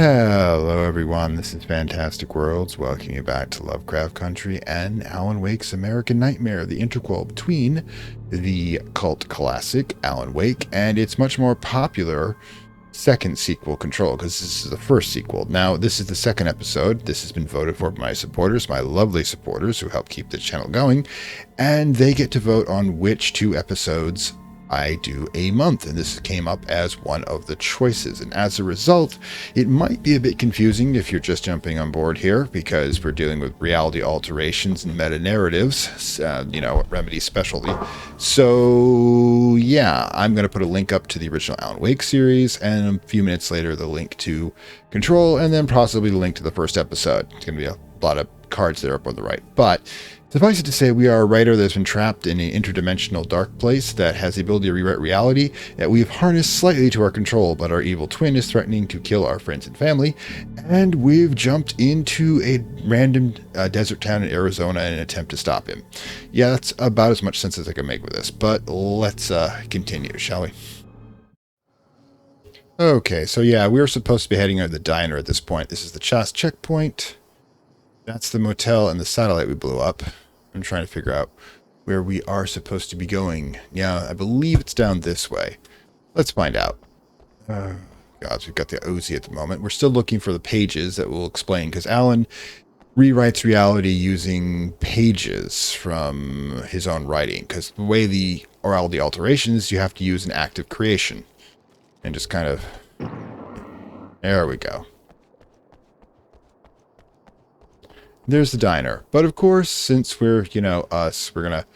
Hello everyone, this is Fantastic Worlds, welcoming you back to Lovecraft Country and Alan Wake's American Nightmare, the interquel between the cult classic Alan Wake and its much more popular second sequel, Control, because this is the first sequel. Now, this is the second episode. This has been voted for by my supporters, my lovely supporters who help keep the channel going, and they get to vote on which two episodes I do a month, and this came up as one of the choices. And as a result, it might be a bit confusing if you're just jumping on board here, because we're dealing with reality alterations and meta-narratives, Remedy specialty. So, yeah, I'm going to put a link up to the original Alan Wake series, and a few minutes later, the link to Control, and then possibly the link to the first episode. It's going to be a lot of cards there up on the right. But suffice it to say, we are a writer that's been trapped in an interdimensional dark place that has the ability to rewrite reality that we've harnessed slightly to our control, but our evil twin is threatening to kill our friends and family, and we've jumped into a random desert town in Arizona in an attempt to stop him. Yeah, that's about as much sense as I can make with this, but let's continue, shall we? Okay, so yeah, we were supposed to be heading out to the diner at this point. This is the Chas checkpoint. That's the motel and the satellite we blew up. I'm trying to figure out where we are supposed to be going. Yeah, I believe it's down this way. Let's find out. God, we've got the Uzi at the moment. We're still looking for the pages that will explain, because Alan rewrites reality using pages from his own writing, because the way the orality alterations, you have to use an active creation. And just kind of... There we go. There's the diner. But of course, since we're, us, we're going to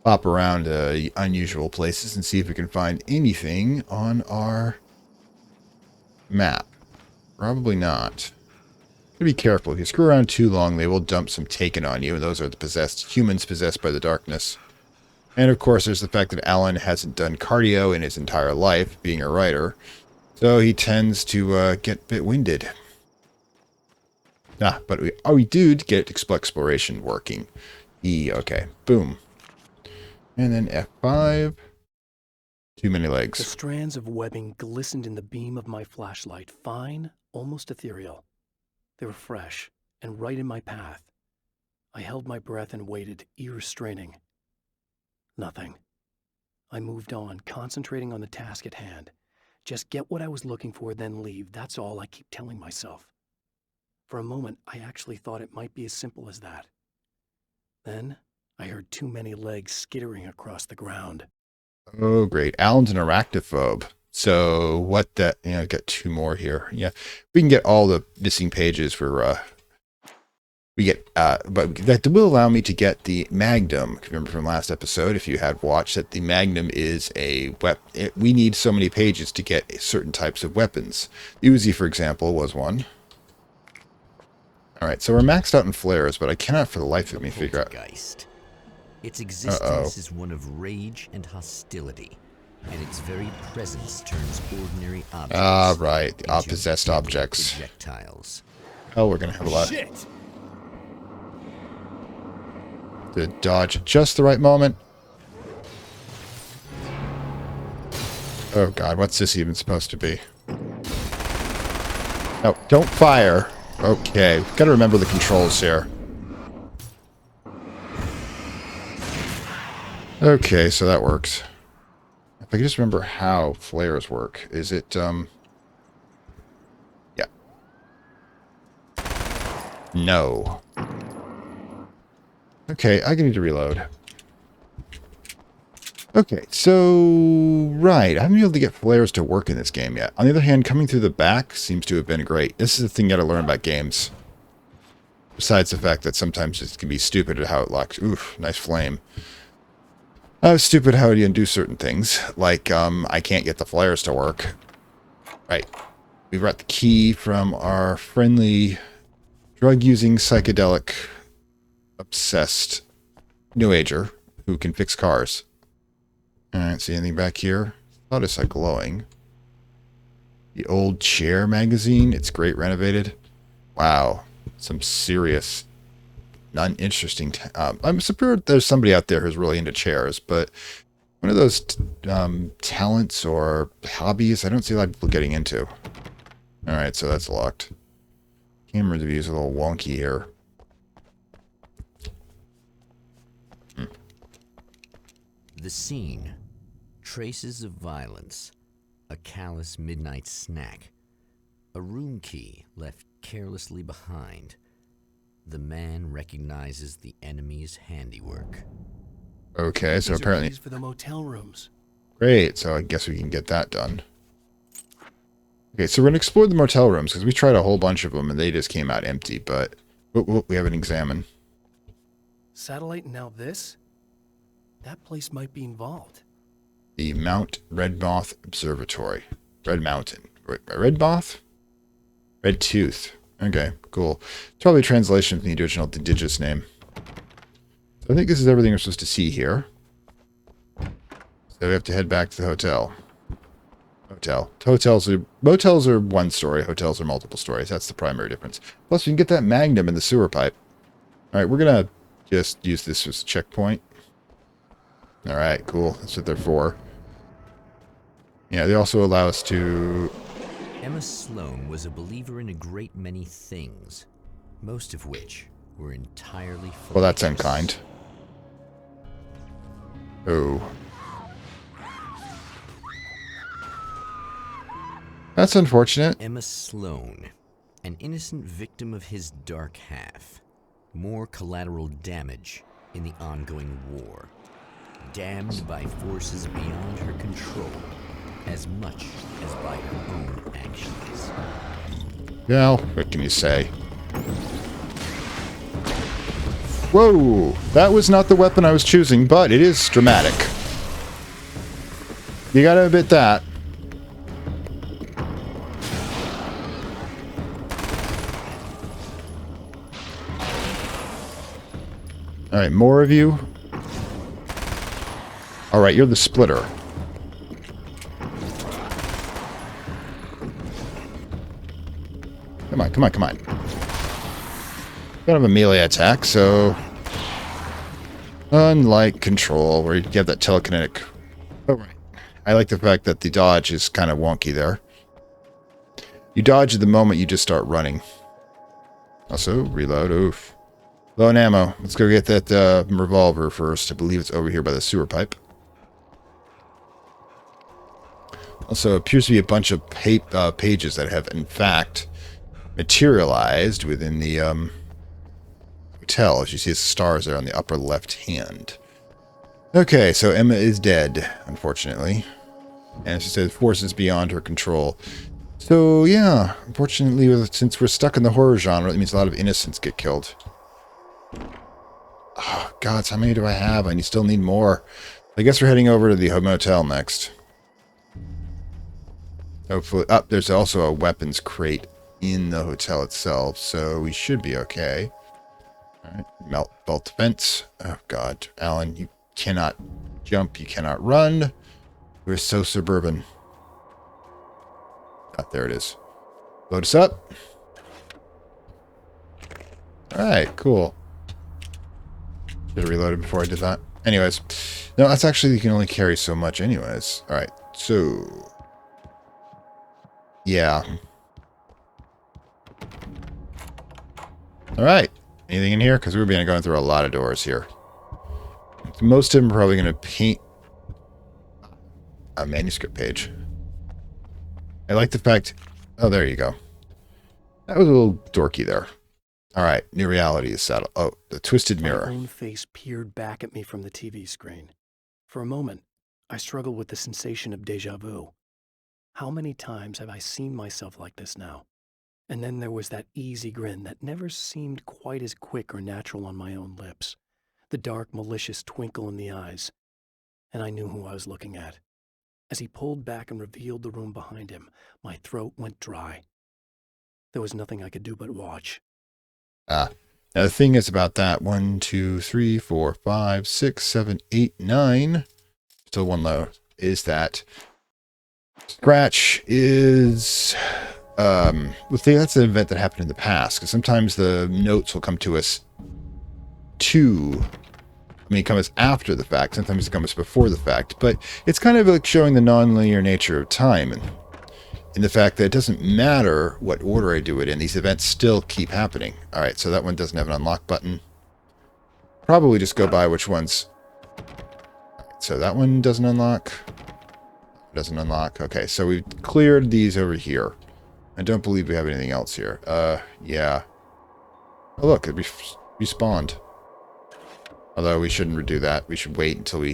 pop around unusual places and see if we can find anything on our map. Probably not. Be careful. If you screw around too long, they will dump some taken on you, and those are the humans possessed by the darkness. And of course, there's the fact that Alan hasn't done cardio in his entire life, being a writer, so he tends to get a bit winded. But we do get exploration working. Okay, boom. And then F5. Too many legs. The strands of webbing glistened in the beam of my flashlight, fine, almost ethereal. They were fresh and right in my path. I held my breath and waited, ears straining. Nothing. I moved on, concentrating on the task at hand. Just get what I was looking for, then leave. That's all I keep telling myself. For a moment, I actually thought it might be as simple as that. Then, I heard too many legs skittering across the ground. Oh, great. Alan's an arachnophobe. So, what that, got two more here. Yeah, we can get all the missing pages for, but that will allow me to get the Magnum. Remember from last episode, if you had watched, that the Magnum is a weapon. We need so many pages to get certain types of weapons. Uzi, for example, was one. Alright, so we're maxed out in flares, but I cannot for the life of me figure out... Its existence is one of rage and hostility, and its very presence turns ordinary objects right, the possessed objects. Projectiles. Oh, we're gonna have a lot. To dodge at just the right moment. Oh god, what's this even supposed to be? No, don't fire. Okay, gotta remember the controls here. Okay, so that works. If I could just remember how flares work. Is it, yeah. No. Okay, I need to reload. Okay, so, right, I haven't been able to get flares to work in this game yet. On the other hand, coming through the back seems to have been great. This is the thing you gotta learn about games. Besides the fact that sometimes it can be stupid at how it locks. Oof, nice flame. Stupid how you do certain things, like, I can't get the flares to work. Right. We got the key from our friendly, drug-using, psychedelic, obsessed New Ager who can fix cars. Alright, see anything back here? Thought I saw glowing. The old chair magazine. It's great renovated. Wow. Some serious, non-interesting... I'm sure there's somebody out there who's really into chairs, but one of those talents or hobbies I don't see a lot of people getting into. Alright, so that's locked. Camera view is a little wonky here. The scene. Traces of violence. A callous midnight snack. A room key left carelessly behind. The man recognizes the enemy's handiwork. Okay, so These apparently... are keys for the motel rooms. Great, so I guess we can get that done. Okay, so we're going to explore the motel rooms, because we tried a whole bunch of them, and they just came out empty, but... we haven't examined. Satellite and now this? That place might be involved. The Mount Redtooth Observatory. Red Mountain. Redtooth? Redtooth. Okay, cool. It's probably a translation from the original indigenous name. So I think this is everything we're supposed to see here. So we have to head back to the hotel. Motels are one story. Hotels are multiple stories. That's the primary difference. Plus, we can get that magnum in the sewer pipe. All right, we're going to just use this as a checkpoint. All right, cool. That's what they're for. Yeah, they also allow us to... Emma Sloan was a believer in a great many things, most of which were entirely false. Well, that's unkind. Oh. That's unfortunate. Emma Sloan, an innocent victim of his dark half. More collateral damage in the ongoing war. Damned by forces beyond her control, as much as by her own actions. Well, what can you say? Whoa! That was not the weapon I was choosing, but it is dramatic. You gotta admit that. Alright, more of you. Alright, you're the splitter. Come on, come on, come on. Kind of a melee attack, so... Unlike Control, where you get that telekinetic... Oh, right. I like the fact that the dodge is kind of wonky there. You dodge at the moment you just start running. Also, reload, oof. Low on ammo. Let's go get that revolver first. I believe it's over here by the sewer pipe. Also, appears to be a bunch of pages that have, in fact, materialized within the hotel. As you see, the stars there on the upper left hand. Okay, so Emma is dead, unfortunately. And she says forces beyond her control. So, yeah, unfortunately, since we're stuck in the horror genre, it means a lot of innocents get killed. Oh, gods, how many do I have? I still need more. I guess we're heading over to the motel next. Hopefully, there's also a weapons crate in the hotel itself, so we should be okay. Alright, belt defense. Oh, God. Alan, you cannot jump, you cannot run. We're so suburban. Ah, there it is. Load us up. Alright, cool. Should have reloaded before I did that. Anyways. No, that's actually, you can only carry so much anyways. Alright, so... Yeah. Alright. Anything in here? Because we're going through a lot of doors here. Most of them are probably going to paint a manuscript page. I like the fact... Oh, there you go. That was a little dorky there. Alright, new reality is settled. Oh, the twisted mirror. My own face peered back at me from the TV screen. For a moment, I struggled with the sensation of déjà vu. How many times have I seen myself like this now? And then there was that easy grin that never seemed quite as quick or natural on my own lips. The dark, malicious twinkle in the eyes. And I knew who I was looking at. As he pulled back and revealed the room behind him, my throat went dry. There was nothing I could do but watch. Now the thing is about that. 1, 2, 3, 4, 5, 6, 7, 8, 9. Still one low. Is that Scratch is that's an event that happened in the past, because sometimes the notes will come to us come us after the fact, sometimes it comes before the fact, but it's kind of like showing the non-linear nature of time. And in the fact that it doesn't matter what order I do it in, these events still keep happening. Alright, so that one doesn't have an unlock button. Probably just go by which ones. So that one doesn't unlock. Doesn't unlock. Okay, so we've cleared these over here. I don't believe we have anything else here. Yeah. Oh, look, it respawned. Although we shouldn't do that. We should wait until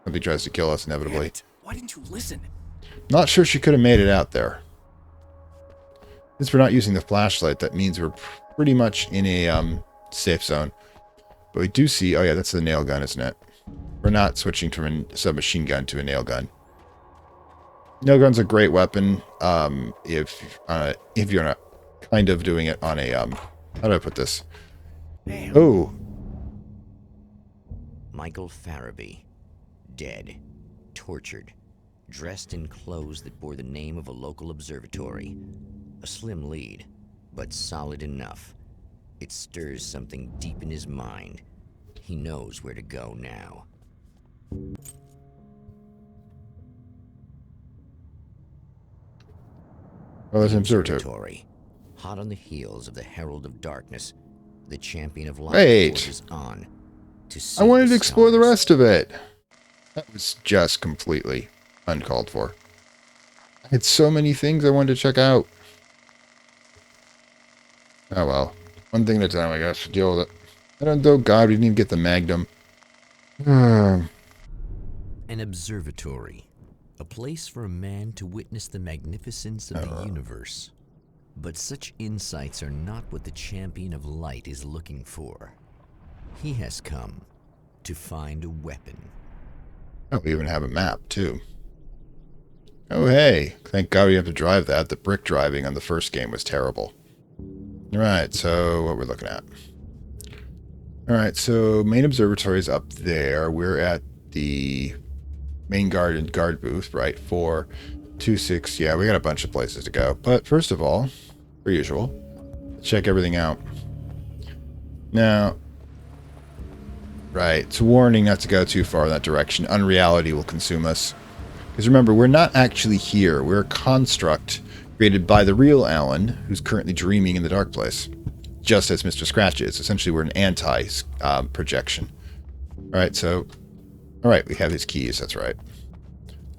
somebody tries to kill us inevitably. Why didn't you listen? Not sure she could have made it out there. Since we're not using the flashlight, that means we're pretty much in a safe zone. But we do see... Oh yeah, that's the nail gun, isn't it? We're not switching from a submachine gun to a nail gun. Nail gun's a great weapon if you're not kind of doing it on a... how do I put this? Damn. Oh. Michael Farabee, dead, tortured, dressed in clothes that bore the name of a local observatory. A slim lead, but solid enough. It stirs something deep in his mind. He knows where to go now. Oh, there's an observatory. Hot on the heels of the Herald of Darkness, the champion of light Wait. forces on to I wanted to explore the stars. rest of it. That was just completely uncalled for. I had so many things I wanted to check out. Oh well. One thing at a time, I guess. Deal with it. I don't know. God, we didn't even get the Magnum. An observatory. A place for a man to witness the magnificence of the universe. But such insights are not what the champion of light is looking for. He has come to find a weapon. Oh, we even have a map, too. Oh, hey. Thank God we have to drive that. The brick driving on the first game was terrible. Alright, so what we're looking at. Alright, so main observatory is up there. We're at the main guard booth, right? 426. Yeah, we got a bunch of places to go. But first of all, per usual, check everything out. Now, right, it's a warning not to go too far in that direction. Unreality will consume us. Because remember, we're not actually here. We're a construct created by the real Alan, who's currently dreaming in the dark place. Just as Mr. Scratch is. Essentially, we're an anti-projection. Alright, so... Alright, we have his keys, that's right.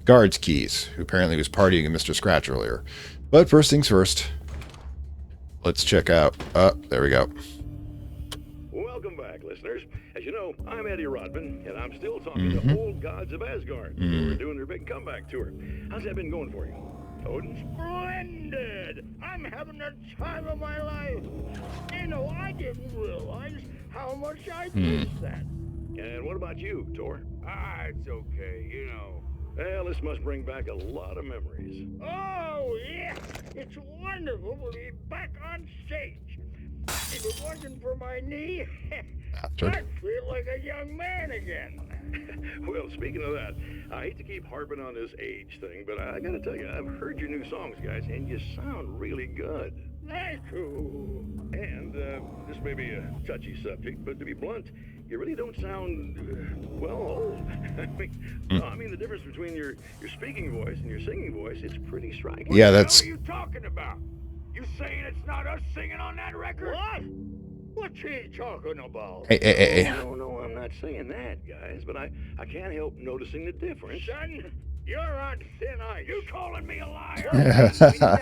Guard's keys, who apparently was partying with Mr. Scratch earlier. But first things first. Let's check out... there we go. Welcome back, listeners. As you know, I'm Eddie Rodman, and I'm still talking to old gods of Asgard, who are doing their big comeback tour. How's that been going for you? Odin? Splendid! I'm having the time of my life. You know, I didn't realize how much I missed that. And what about you, Tor? It's okay, you know. Well, this must bring back a lot of memories. Oh, yeah! It's wonderful to be back on stage. If it wasn't for my knee, I'd feel like a young man again. Well, speaking of that, I hate to keep harping on this age thing, but I gotta tell you, I've heard your new songs, guys, and you sound really good. Thank you. And this may be a touchy subject, but to be blunt, you really don't sound, well, old. I mean, the difference between your speaking voice and your singing voice, it's pretty striking. Yeah, What that's... the hell are you talking about? You saying it's not us singing on that record? What? What's he talking about? Hey. No, I'm not saying that, guys, but I can't help noticing the difference. Son, you're on thin ice. You calling me a liar?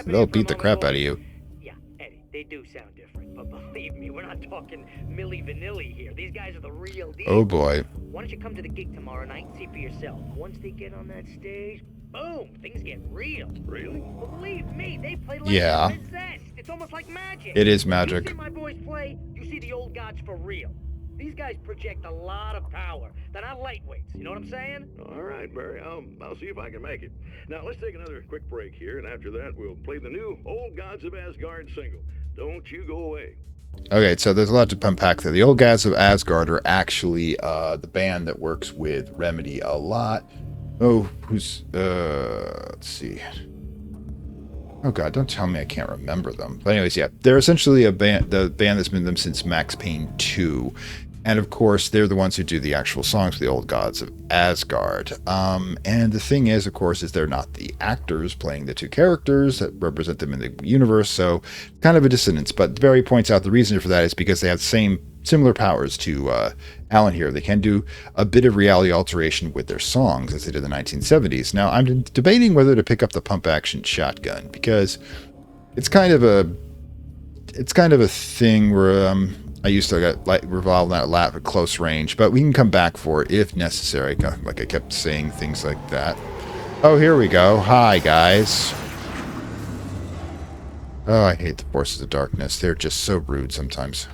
They'll beat the crap out of you. Yeah, Eddie, they do sound different, but believe me, we're not talking Milli Vanilli here. These guys are the real deal. Oh boy. Why don't you come to the gig tomorrow night and see for yourself? Once they get on that stage, boom, things get real. Really? Believe me, they play like Yeah. they're possessed. It's almost like magic. It is You magic. see my boys play, you see the old gods for real. These guys project a lot of power. They're not lightweights, you know what I'm saying? All right, Barry, I'll see if I can make it. Now, let's take another quick break here, and after that, we'll play the new Old Gods of Asgard single. Don't you go away. Okay, so there's a lot to unpack there. The Old Gods of Asgard are actually the band that works with Remedy a lot. Oh, who's... let's see. Oh god, don't tell me I can't remember them. But anyways, yeah, they're essentially a band, the band that's been with them since Max Payne 2. And of course, they're the ones who do the actual songs for the old gods of Asgard. And the thing is, of course, is they're not the actors playing the two characters that represent them in the universe. So kind of a dissonance. But Barry points out the reason for that is because they have similar powers to Alan here. They can do a bit of reality alteration with their songs as they did in the 1970s. Now, I'm debating whether to pick up the pump action shotgun because it's kind of a thing where I used to get revolve that lat at close range, but we can come back for it if necessary. Like I kept saying things like that. Oh, here we go. Hi, guys. Oh, I hate the forces of darkness. They're just so rude sometimes.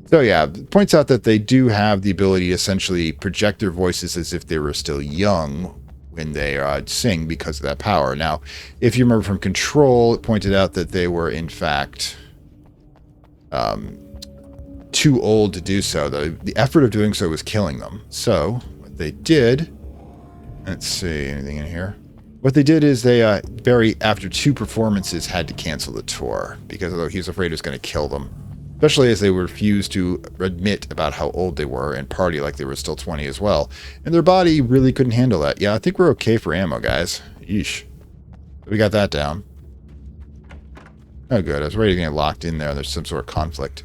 So yeah, it points out that they do have the ability to essentially project their voices as if they were still young when they sing because of that power. Now, if you remember from Control, it pointed out that they were in fact too old to do so. The effort of doing so was killing them. So what they did, let's see, anything in here? What they did is they, Barry, after 2 performances, had to cancel the tour because although he was afraid it was going to kill them, especially as they refused to admit about how old they were and party like they were still 20 as well. And their body really couldn't handle that. Yeah, I think we're okay for ammo, guys. Yeesh. We got that down. Oh, good. I was ready to get locked in there. There's some sort of conflict.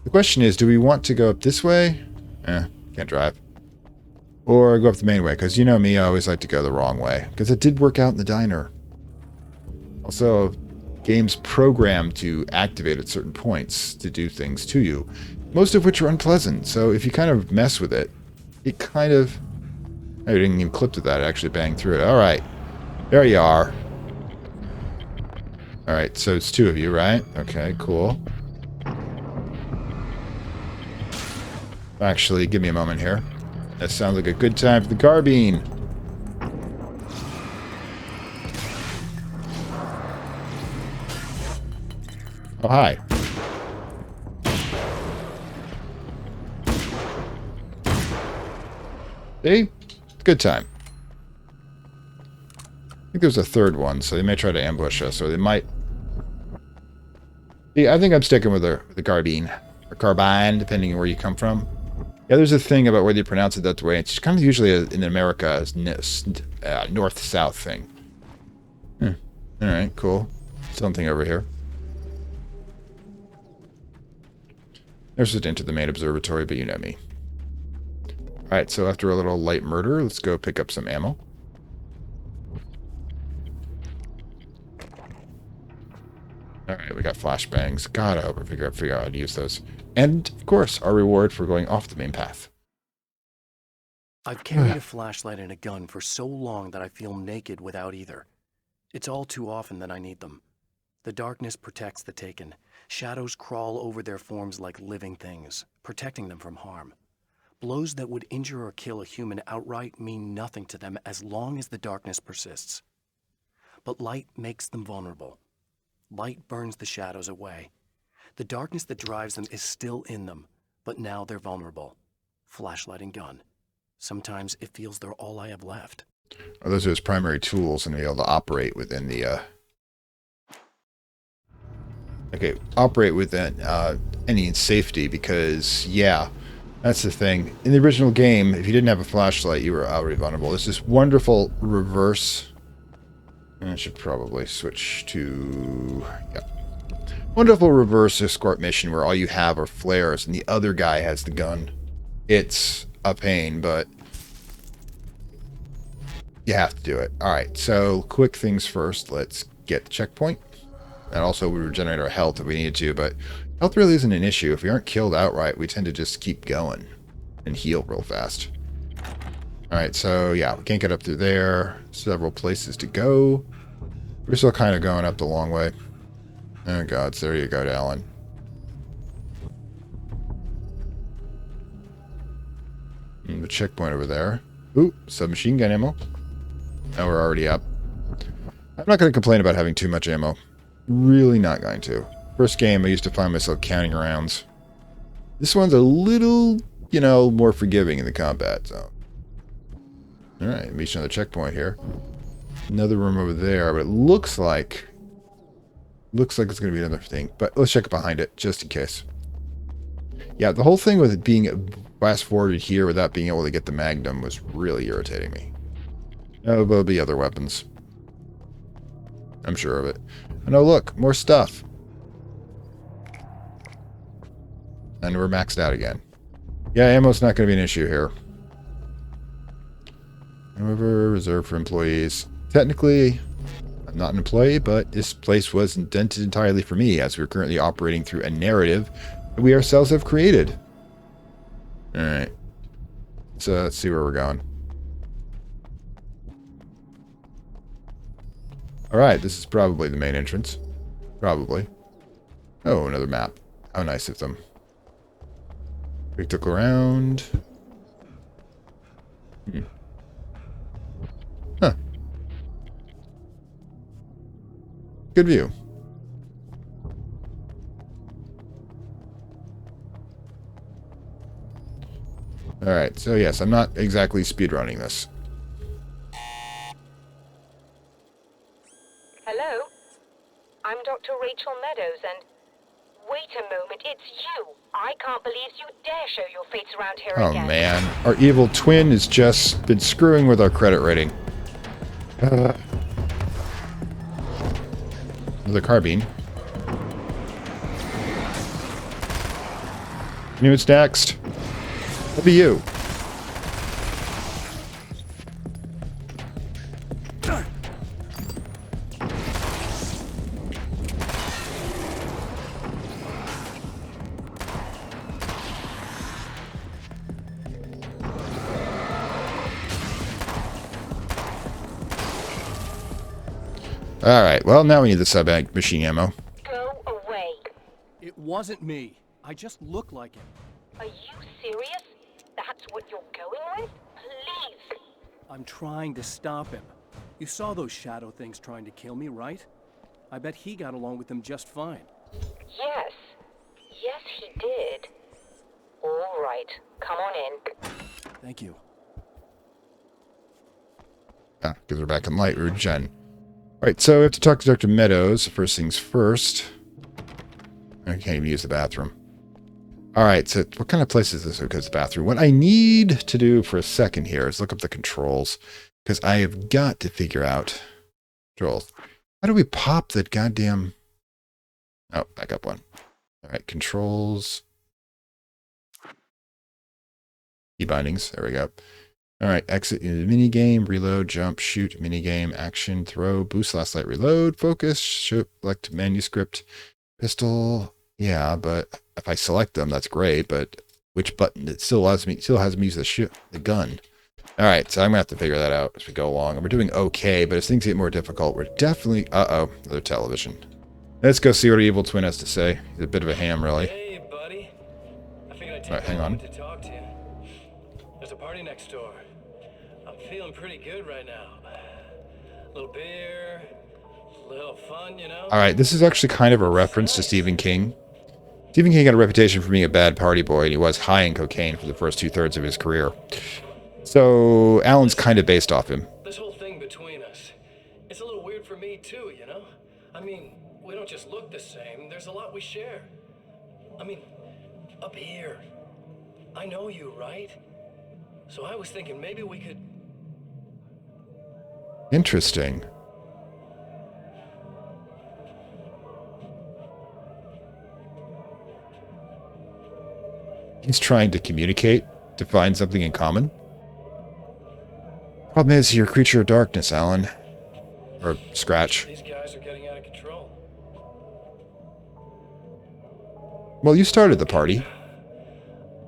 The question is, do we want to go up this way? Can't drive. Or go up the main way, because you know me, I always like to go the wrong way. Because it did work out in the diner. Also, games programmed to activate at certain points to do things to you, most of which are unpleasant. So if you kind of mess with it, it kind of... I didn't even clip to that. I actually banged through it. All right. There you are. All right, so it's 2 of you, right? Okay, cool. Actually, give me a moment here. That sounds like a good time for the carbine. Oh, hi. See? Good time. I think there's a third one, so they may try to ambush us, or they might... See, I think I'm sticking with the carbine. Or carbine, depending on where you come from. Yeah, there's a thing about whether you pronounce it that way. It's kind of usually in America a north-south thing. Alright, cool. Something over here. There's just into the main observatory, but you know me. Alright, so after a little light murder, let's go pick up some ammo. Alright, we got flashbangs. God, I hope I figure out how to use those. And, of course, our reward for going off the main path. I've carried a flashlight and a gun for so long that I feel naked without either. It's all too often that I need them. The darkness protects the taken. Shadows crawl over their forms like living things, protecting them from harm. Blows that would injure or kill a human outright mean nothing to them as long as the darkness persists. But light makes them vulnerable. Light burns the shadows away. The darkness that drives them is still in them, but now they're vulnerable. Flashlight and gun. Sometimes it feels they're all I have left. Well, those are his primary tools and be able to operate within the... Okay, operate within any safety because, yeah, that's the thing. In the original game, if you didn't have a flashlight, you were already vulnerable. There's this wonderful reverse... I should probably switch to... Yeah. Wonderful reverse escort mission where all you have are flares and the other guy has the gun. It's a pain, but you have to do it. Alright, so quick things first. Let's get the checkpoint. And also we regenerate our health if we need to, but health really isn't an issue. If we aren't killed outright, we tend to just keep going and heal real fast. Alright, so yeah, we can't get up through there. Several places to go. We're still kind of going up the long way. Oh god, so there you go, Alan. The checkpoint over there. Ooh, submachine gun ammo. Now we're already up. I'm not going to complain about having too much ammo. Really not going to. First game, I used to find myself counting rounds. This one's a little, you know, more forgiving in the combat zone. Alright, reach another checkpoint here. Another room over there, but it looks like it's going to be another thing. But let's check behind it, just in case. Yeah, the whole thing with it being fast-forwarded here without being able to get the Magnum was really irritating me. Oh, there'll be other weapons. I'm sure of it. And oh, look, more stuff. And we're maxed out again. Yeah, ammo's not going to be an issue here. However, reserved for employees. Technically, I'm not an employee, but this place was indented entirely for me, as we're currently operating through a narrative that we ourselves have created. Alright. So let's see where we're going. Alright, this is probably the main entrance. Probably. Oh, another map. How nice of them. Quick look around. Huh. Good view. Alright, so yes, I'm not exactly speedrunning this. Hello? I'm Dr. Rachel Meadows, and... Wait a moment, it's you! I can't believe you dare show your face around here again. Oh man, our evil twin has just been screwing with our credit rating. Another carbine. You know what's next? It'll be you. Alright, well, now we need the submachine ammo. Go away. It wasn't me. I just look like him. Are you serious? That's what you're going with? Please. I'm trying to stop him. You saw those shadow things trying to kill me, right? I bet he got along with them just fine. Yes. Yes, he did. All right. Come on in. Thank you. Ah, because we're back in Light Rouge Gen. Alright, so we have to talk to Dr. Meadows. First things first. I can't even use the bathroom. Alright, so what kind of place is this? Because the bathroom. What I need to do for a second here is look up the controls. Because I have got to figure out controls. How do we pop that goddamn... Oh, back up one. Alright, controls. Key bindings. There we go. Alright, exit into the minigame, reload, jump, shoot, minigame, action, throw, boost, last light, reload, focus, select manuscript, pistol. Yeah, but if I select them, that's great, but which button? It still has me use the gun. Alright, so I'm gonna have to figure that out as we go along. And we're doing okay, but as things get more difficult, we're definitely another television. Let's go see what our evil twin has to say. He's a bit of a ham, really. Hey, buddy. I figured I'd take Alright, hang on. to talk to you. There's a party next door. I'm feeling pretty good right now. A little beer, a little fun, you know? Alright, this is actually kind of a reference to Stephen King. Stephen King had a reputation for being a bad party boy, and he was high in cocaine for the first 2/3 of his career. So, Alan's kind of based off him. This whole thing between us, it's a little weird for me too, you know? I mean, we don't just look the same, there's a lot we share. I mean, up here, I know you, right? So I was thinking maybe we could... Interesting. He's trying to communicate, to find something in common. Problem is, you're a creature of darkness, Alan. Or Scratch. These guys are getting out of control. Well, you started the party.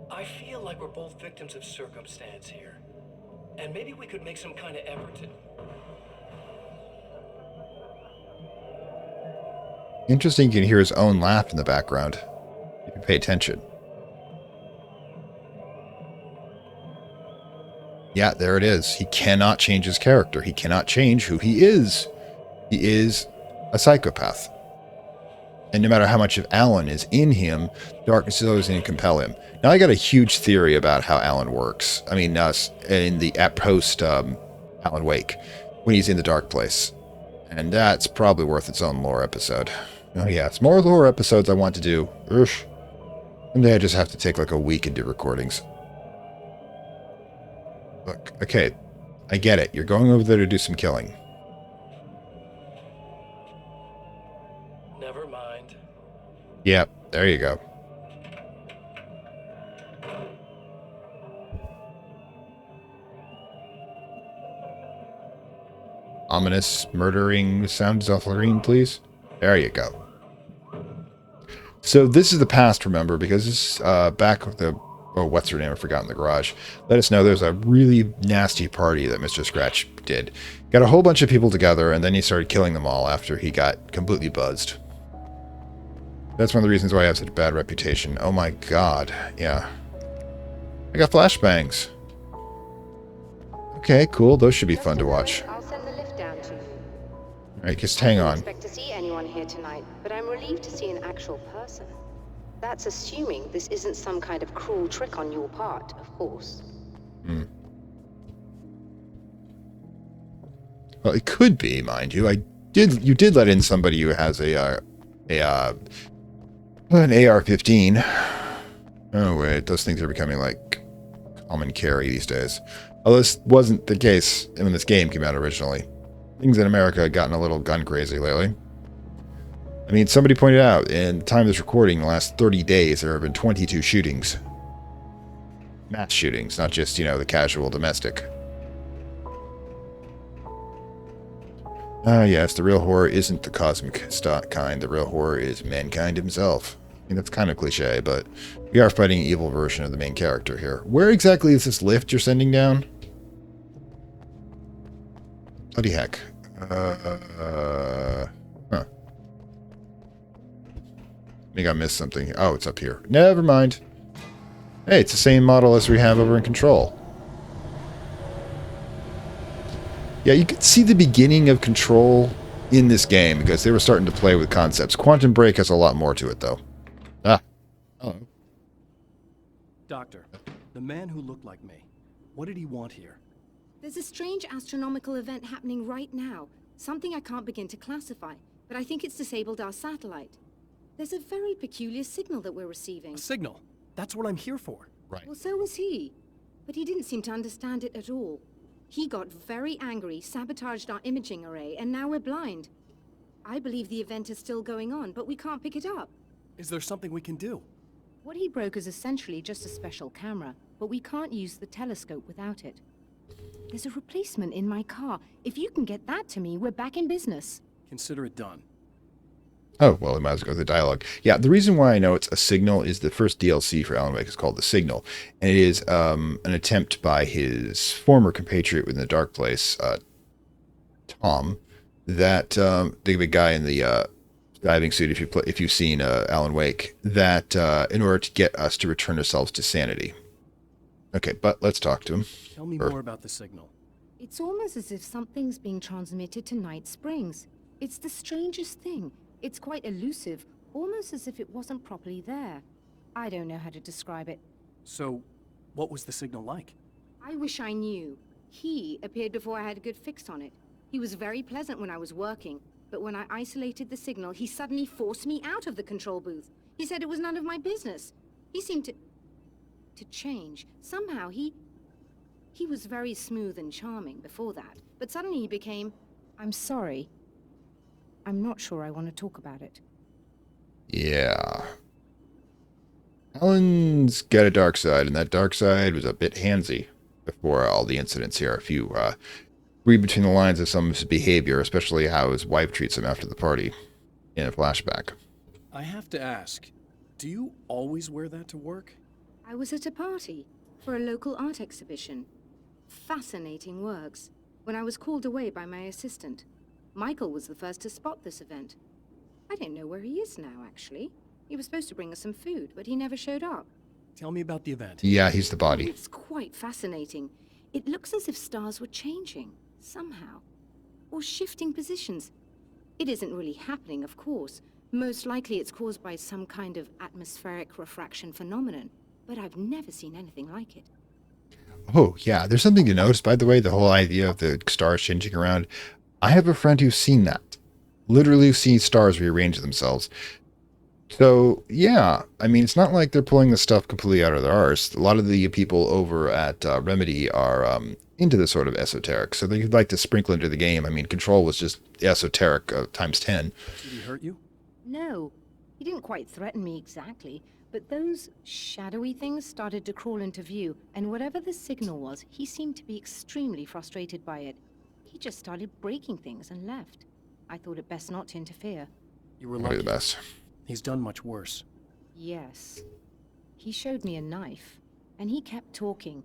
I feel like we're both victims of circumstance here. And maybe we could make some kind of effort to... Interesting, you can hear his own laugh in the background. If you pay attention. Yeah, there it is. He cannot change his character. He cannot change who he is. He is a psychopath. And no matter how much of Alan is in him, darkness is always going to compel him. Now, I got a huge theory about how Alan works. I mean, in the post Alan Wake, when he's in the dark place. And that's probably worth its own lore episode. Oh, yes. More lore episodes I want to do. Oof. One day I just have to take like a week and do recordings. Look, okay, I get it. You're going over there to do some killing. Never mind. Yep, there you go. Ominous, murdering sounds off Lorene, please. There you go. So this is the past, remember, because this back with the what's her name? I forgot in the garage. Let us know there's a really nasty party that Mr. Scratch did. Got a whole bunch of people together, and then he started killing them all after he got completely buzzed. That's one of the reasons why I have such a bad reputation. Oh my god, yeah. I got flashbangs. Okay, cool. Those should be fun to watch. I'll send the lift down to you. Alright, just hang on. I didn't expect to see anyone here tonight, but I'm relieved to see an actual person. That's assuming this isn't some kind of cruel trick on your part, of course. Hmm. Well, it could be, mind you. You did let in somebody who has an AR-15. Oh wait, those things are becoming like common carry these days. Although this wasn't the case when this game came out originally. Things in America have gotten a little gun crazy lately. I mean, somebody pointed out, in the time of this recording, in the last 30 days, there have been 22 shootings. Mass shootings, not just, you know, the casual domestic. Ah, yes, the real horror isn't the cosmic kind. The real horror is mankind himself. I mean, that's kind of cliche, but we are fighting an evil version of the main character here. Where exactly is this lift you're sending down? Bloody heck. Huh. I think I missed something. Oh, it's up here. Never mind. Hey, it's the same model as we have over in Control. Yeah, you could see the beginning of Control in this game because they were starting to play with concepts. Quantum Break has a lot more to it, though. Ah. Hello. Doctor, the man who looked like me, what did he want here? There's a strange astronomical event happening right now. Something I can't begin to classify, but I think it's disabled our satellite. There's a very peculiar signal that we're receiving. A signal? That's what I'm here for. Right. Well, so was he. But he didn't seem to understand it at all. He got very angry, sabotaged our imaging array, and now we're blind. I believe the event is still going on, but we can't pick it up. Is there something we can do? What he broke is essentially just a special camera, but we can't use the telescope without it. There's a replacement in my car. If you can get that to me, we're back in business. Consider it done. Oh, well, we might as well go to the dialogue. Yeah, the reason why I know it's a signal is the first DLC for Alan Wake is called The Signal. And it is an attempt by his former compatriot within the Dark Place, Tom, that the big guy in the diving suit, if you've seen Alan Wake, that in order to get us to return ourselves to sanity. Okay, but let's talk to him. Tell me more about the signal. It's almost as if something's being transmitted to Night Springs. It's the strangest thing. It's quite elusive, almost as if it wasn't properly there. I don't know how to describe it. So, what was the signal like? I wish I knew. He appeared before I had a good fix on it. He was very pleasant when I was working, but when I isolated the signal, he suddenly forced me out of the control booth. He said it was none of my business. He seemed to change. Somehow he was very smooth and charming before that, but suddenly he became, I'm sorry. I'm not sure I want to talk about it. Yeah. Alan's got a dark side, and that dark side was a bit handsy before all the incidents here. If you read between the lines of some of his behavior, especially how his wife treats him after the party in a flashback. I have to ask, do you always wear that to work? I was at a party for a local art exhibition. Fascinating works. When I was called away by my assistant. Michael was the first to spot this event. I don't know where he is now, actually. He was supposed to bring us some food, but he never showed up. Tell me about the event. Yeah, he's the body. It's quite fascinating. It looks as if stars were changing, somehow. Or shifting positions. It isn't really happening, of course. Most likely it's caused by some kind of atmospheric refraction phenomenon. But I've never seen anything like it. Oh, yeah. There's something to notice, by the way, the whole idea of the stars changing around. I have a friend who's seen that. Literally seen stars rearrange themselves. So, yeah, I mean, it's not like they're pulling the stuff completely out of their arse. A lot of the people over at Remedy are into this sort of esoteric, so they'd like to sprinkle into the game. I mean, Control was just esoteric times 10. Did he hurt you? No, he didn't quite threaten me exactly, but those shadowy things started to crawl into view, and whatever the signal was, he seemed to be extremely frustrated by it. He just started breaking things and left. I thought it best not to interfere. You were Probably lucky. the best. He's done much worse. Yes. He showed me a knife, and he kept talking.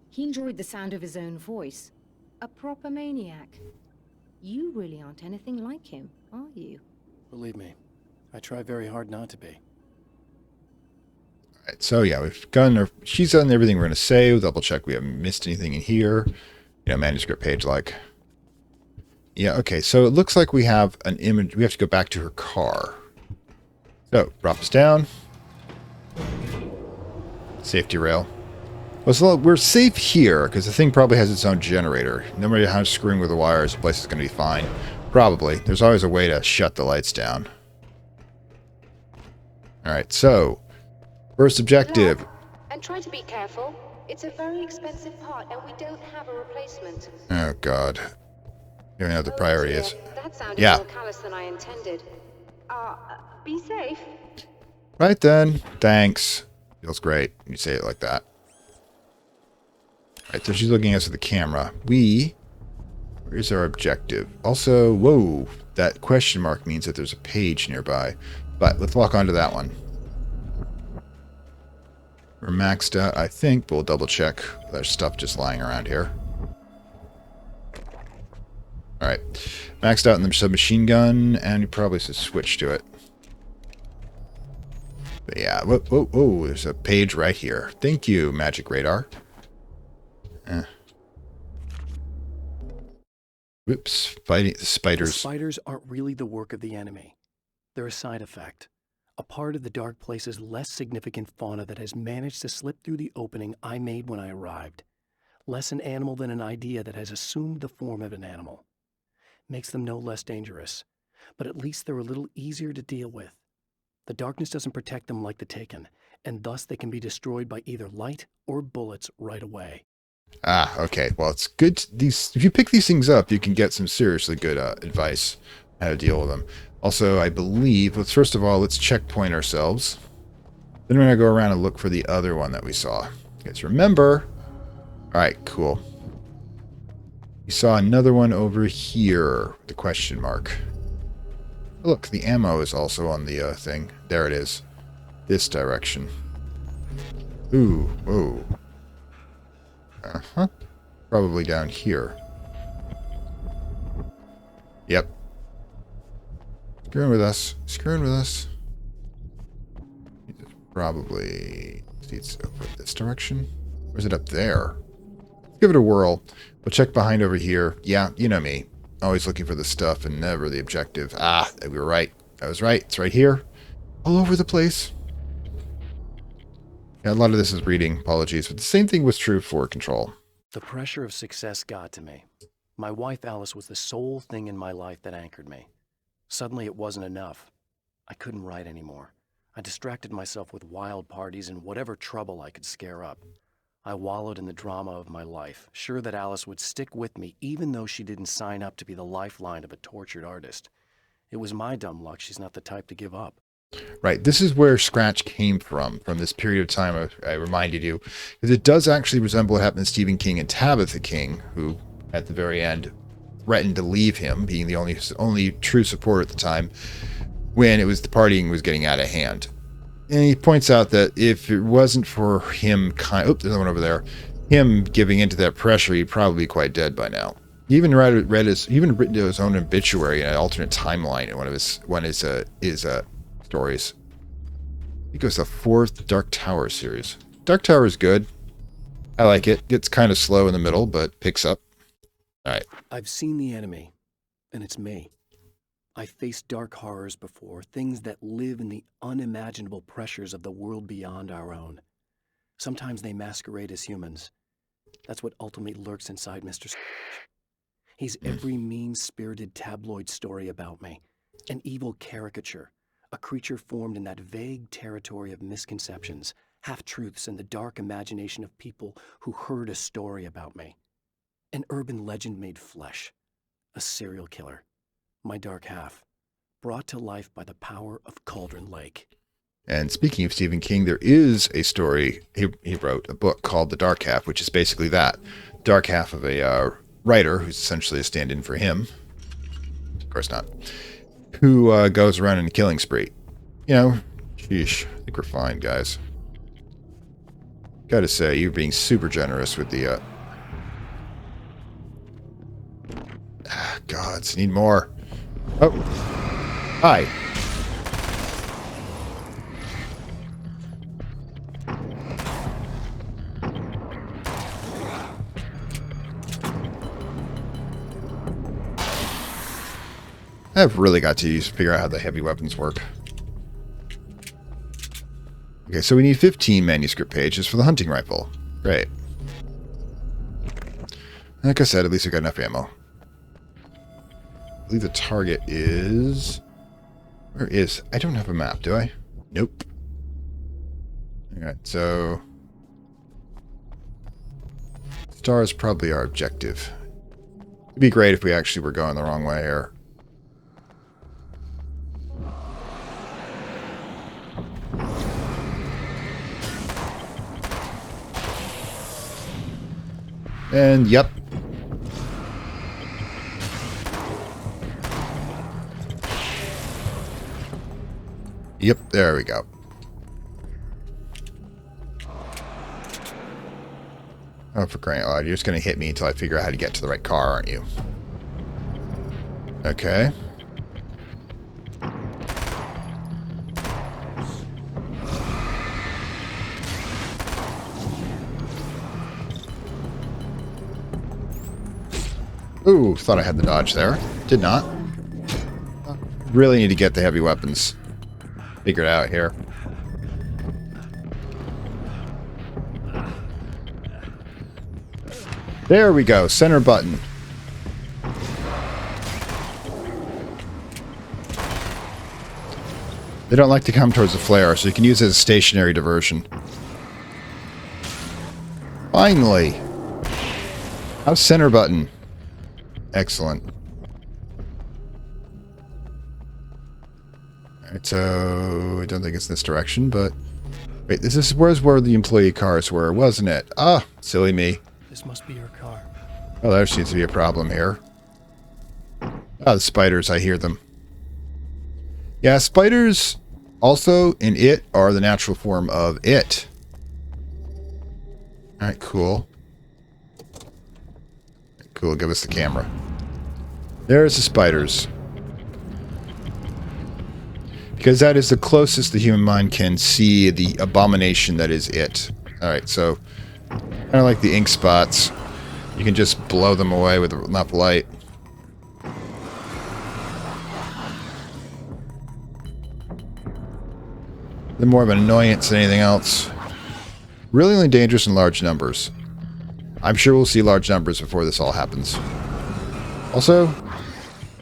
He enjoyed the sound of his own voice. A proper maniac. You really aren't anything like him, are you? Believe me, I try very hard not to be. All right, so yeah, we've gotten her. She's done everything we're going to say. We'll double check we haven't missed anything in here. You know, manuscript page like. Yeah, okay, so it looks like we have an image. We have to go back to her car. So, drop us down. Safety rail. Well, so we're safe here, because the thing probably has its own generator. No matter how screwing with the wires, the place is going to be fine. Probably. There's always a way to shut the lights down. Alright, so, first objective. Love, and try to be careful. It's a very expensive part, and we don't have a replacement. Oh, God. You know what the priority is. That sounded Yeah. more callous than I intended. Be safe. Right then. Thanks. Feels great when you say it like that. Alright, so she's looking at us with the camera. Where's our objective? Also, whoa, that question mark means that there's a page nearby. But let's walk onto that one. We're maxed out, I think, but we'll double check. There's stuff just lying around here. Alright. Maxed out in the submachine gun, and you probably should switch to it. But yeah, whoa, whoa, whoa, there's a page right here. Thank you, Magic Radar. Whoops, fighting the spiders. The spiders aren't really the work of the enemy. They're a side effect. A part of the dark place's less significant fauna that has managed to slip through the opening I made when I arrived. Less an animal than an idea that has assumed the form of an animal. Makes them no less dangerous, but at least they're a little easier to deal with. The darkness doesn't protect them like the Taken, and thus they can be destroyed by either light or bullets right away. Ah, okay. Well, it's good. If you pick these things up, you can get some seriously good advice on how to deal with them. Also, I believe, first of all, let's checkpoint ourselves. Then we're going to go around and look for the other one that we saw. Let's remember. All right, cool. We saw another one over here, the question mark. Look, the ammo is also on the thing. There it is. This direction. Ooh, whoa. Uh-huh. Probably down here. Yep. Screwing with us. Screwing with us. Probably... It's over this direction? Or is it up there? Let's give it a whirl. We'll check behind over here. Yeah, you know me. Always looking for the stuff and never the objective. Ah, we were right. I was right. It's right here. All over the place. Yeah, a lot of this is reading. Apologies. But the same thing was true for Control. The pressure of success got to me. My wife Alice was the sole thing in my life that anchored me. Suddenly it wasn't enough. I couldn't write anymore. I distracted myself with wild parties and whatever trouble I could scare up. I wallowed in the drama of my life, sure that Alice would stick with me even though she didn't sign up to be the lifeline of a tortured artist. It was my dumb luck she's not the type to give up. Right, this is where Scratch came from this period of time I reminded you. Because it does actually resemble what happened to Stephen King and Tabitha King, who, at the very end, threatened to leave him, being the only true supporter at the time, when the partying was getting out of hand. And he points out that if it wasn't for him there's another one over there, him giving into that pressure, he'd probably be quite dead by now. He even written his own obituary in an alternate timeline in one of his stories. He goes the 4th Dark Tower series. Dark Tower is good. I like it. Gets kind of slow in the middle, but picks up. All right. I've seen the enemy, and it's me. I've faced dark horrors before, things that live in the unimaginable pressures of the world beyond our own. Sometimes they masquerade as humans. That's what ultimately lurks inside Mr. Scratch. He's every mean-spirited tabloid story about me, an evil caricature, A creature formed in that vague territory of misconceptions, half-truths, and the dark imagination of people who heard a story about me. An urban legend made flesh. A serial killer. My dark half. Brought to life by the power of Cauldron Lake. And speaking of Stephen King, there is a story. He wrote a book called The Dark Half, which is basically that. Dark half of a writer who's essentially a stand-in for him. Of course not. Who goes around in a killing spree. You know, sheesh. I think we're fine, guys. Gotta say, you're being super generous with the... gods, need more. Oh. Hi. I've really got to figure out how the heavy weapons work. Okay, so we need 15 manuscript pages for the hunting rifle. Great. Like I said, at least we got enough ammo. I believe the target is... Where is... I don't have a map, do I? Nope. Alright, so... Star is probably our objective. It'd be great if we actually were going the wrong way here. And, yep. Yep, there we go. Oh, for crying out loud, you're just going to hit me until I figure out how to get to the right car, aren't you? Okay. Ooh, thought I had the dodge there. Did not. Really need to get the heavy weapons figured out here. There we go. Center button. They don't like to come towards the flare, so you can use it as a stationary diversion. Finally! How's center button? Excellent. Alright, so I don't think it's this direction, but... Wait, this is where the employee cars were, wasn't it? Ah, silly me. This must be your car. Oh, there seems to be a problem here. Ah, the spiders, I hear them. Yeah, spiders also in it are the natural form of it. Alright, cool. Cool, give us the camera. There's the spiders. Because that is the closest the human mind can see the abomination that is it. Alright, so kind of like the ink spots. You can just blow them away with enough light. They're more of an annoyance than anything else. Really only dangerous in large numbers. I'm sure we'll see large numbers before this all happens. Also,